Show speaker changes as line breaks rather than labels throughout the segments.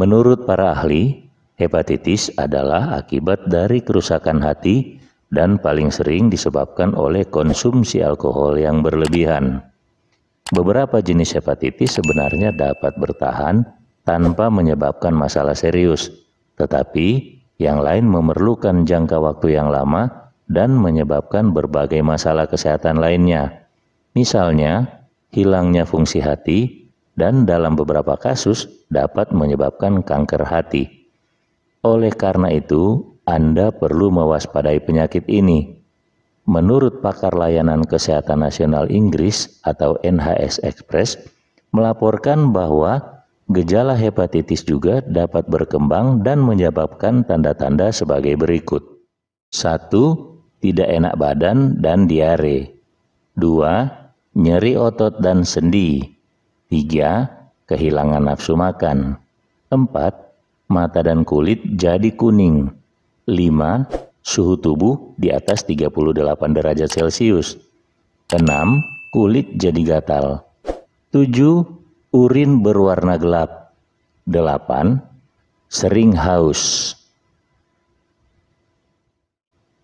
Menurut para ahli, hepatitis adalah akibat dari kerusakan hati dan paling sering disebabkan oleh konsumsi alkohol yang berlebihan. Beberapa jenis hepatitis sebenarnya dapat bertahan tanpa menyebabkan masalah serius, tetapi yang lain memerlukan jangka waktu yang lama dan menyebabkan berbagai masalah kesehatan lainnya. Misalnya, hilangnya fungsi hati dan dalam beberapa kasus dapat menyebabkan kanker hati. Oleh karena itu, Anda perlu mewaspadai penyakit ini. Menurut pakar layanan kesehatan nasional Inggris atau NHS Express, melaporkan bahwa gejala hepatitis juga dapat berkembang dan menyebabkan tanda-tanda sebagai berikut. 1. Tidak enak badan dan diare. 2. Nyeri otot dan sendi. 3. Kehilangan nafsu makan. 4. Mata dan kulit jadi kuning. 5. Suhu tubuh di atas 38 derajat Celcius. 6. Kulit jadi gatal. 7. Urin berwarna gelap. 8. Sering haus.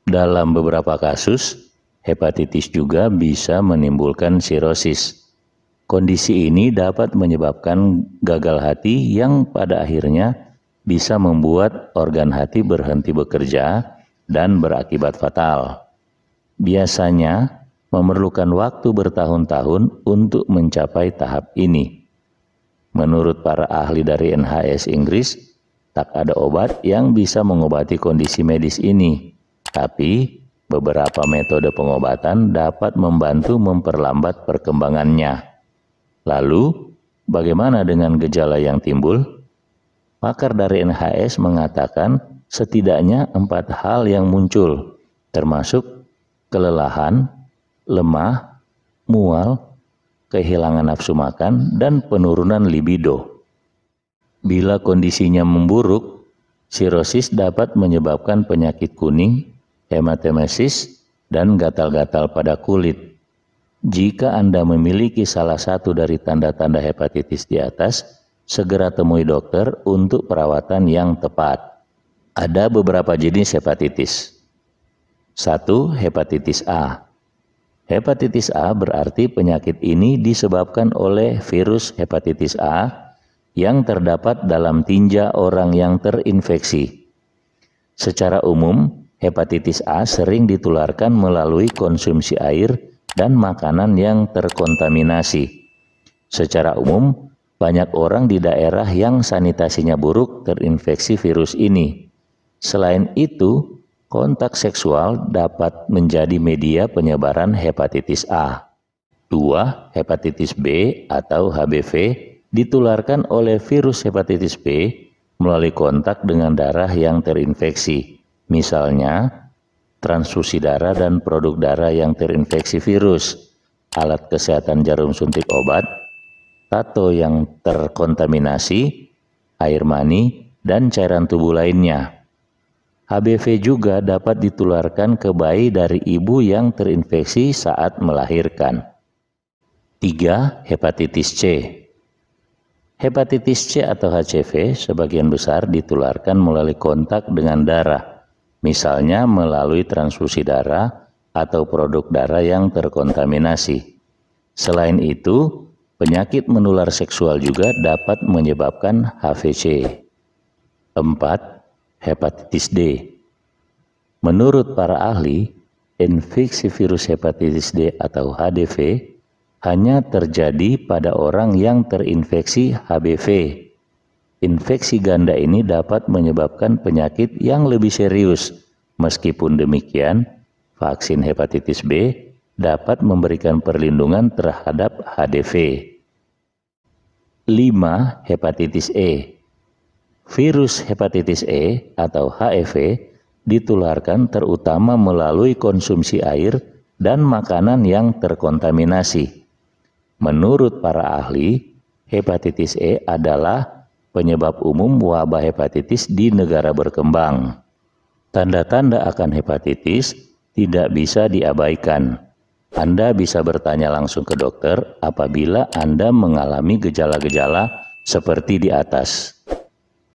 Dalam beberapa kasus, hepatitis juga bisa menimbulkan sirosis. Kondisi ini dapat menyebabkan gagal hati yang pada akhirnya bisa membuat organ hati berhenti bekerja dan berakibat fatal. Biasanya memerlukan waktu bertahun-tahun untuk mencapai tahap ini. Menurut para ahli dari NHS Inggris, tak ada obat yang bisa mengobati kondisi medis ini, tapi beberapa metode pengobatan dapat membantu memperlambat perkembangannya. Lalu, bagaimana dengan gejala yang timbul? Pakar dari NHS mengatakan setidaknya 4 hal yang muncul, termasuk kelelahan, lemah, mual, kehilangan nafsu makan, dan penurunan libido. Bila kondisinya memburuk, sirosis dapat menyebabkan penyakit kuning, hematemesis, dan gatal-gatal pada kulit. Jika Anda memiliki salah satu dari tanda-tanda hepatitis di atas, segera temui dokter untuk perawatan yang tepat. Ada beberapa jenis hepatitis. 1. Hepatitis A. Hepatitis A berarti penyakit ini disebabkan oleh virus hepatitis A yang terdapat dalam tinja orang yang terinfeksi. Secara umum, hepatitis A sering ditularkan melalui konsumsi air dan makanan yang terkontaminasi. Secara umum, banyak orang di daerah yang sanitasinya buruk terinfeksi virus ini. Selain itu, kontak seksual dapat menjadi media penyebaran hepatitis A. 2. Hepatitis B atau HBV ditularkan oleh virus hepatitis B melalui kontak dengan darah yang terinfeksi. Misalnya, transfusi darah dan produk darah yang terinfeksi virus, alat kesehatan jarum suntik obat, tato yang terkontaminasi, air mani, dan cairan tubuh lainnya. HBV juga dapat ditularkan ke bayi dari ibu yang terinfeksi saat melahirkan. 3. Hepatitis C. Hepatitis C atau HCV sebagian besar ditularkan melalui kontak dengan darah, misalnya melalui transfusi darah atau produk darah yang terkontaminasi. Selain itu, penyakit menular seksual juga dapat menyebabkan HVC. 4. Hepatitis D. Menurut para ahli, infeksi virus hepatitis D atau HDV hanya terjadi pada orang yang terinfeksi HBV. Infeksi ganda ini dapat menyebabkan penyakit yang lebih serius. Meskipun demikian, vaksin hepatitis B dapat memberikan perlindungan terhadap HDV. 5. Hepatitis E. Virus hepatitis E atau HIV ditularkan terutama melalui konsumsi air dan makanan yang terkontaminasi. Menurut para ahli, hepatitis E adalah penyebab umum wabah hepatitis di negara berkembang. Tanda-tanda akan hepatitis tidak bisa diabaikan. Anda bisa bertanya langsung ke dokter apabila Anda mengalami gejala-gejala seperti di atas.